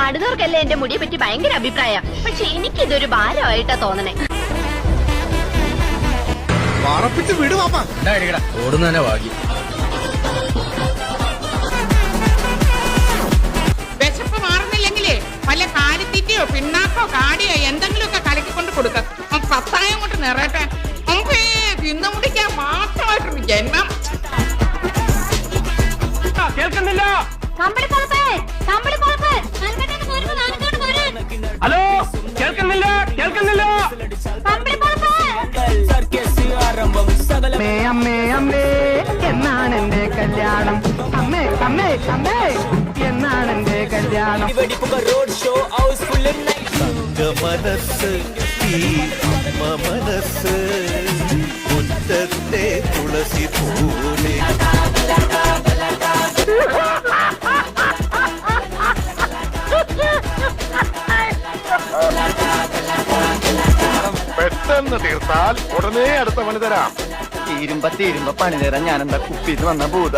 കാണുന്നവർക്കല്ലേ എന്റെ മുടിയെ പറ്റി ഭയങ്കര അഭിപ്രായം. പക്ഷെ എനിക്കിതൊരു ഭാരമായിട്ടാ തോന്നണേ. ഓടുന്നതന്നെ ഭാഗ്യം. വിശപ്പ് മാറുന്നില്ലെങ്കിലേ വല്ല കാലിത്തീറ്റയോ പിണ്ണാക്കോ കാടിയോ എന്തെങ്കിലുമൊക്കെ കലക്കിക്കൊണ്ട് കൊടുക്കാം. പത്തായം കൊണ്ട് നിറയട്ടെ. നമുക്ക് തിന്നു മുടിക്കാൻ മാത്രമായിട്ടൊരു ജന്മം. കേൾക്കുന്നില്ല. ഹലോ, കേൾക്കുന്നില്ല, കേൾക്കുന്നില്ല. അമ്മേ അമ്മേ അമ്മേ എന്നാണ് എന്റെ കല്യാണം. അമ്മേ അമ്മേ അമ്മേ എന്നാണ് എന്റെ കല്യാണം. മനസ്സ് മനസ്സ് മുറ്റത്തെ തുളസി പോലെ. പെട്ടെന്ന് തീർത്താൽ ഉടനെ അടുത്ത പണി തരാം. തീരുമ്പോ പണി തരാൻ ഞാനെന്താ കുപ്പിന്ന് വന്ന ഭൂത.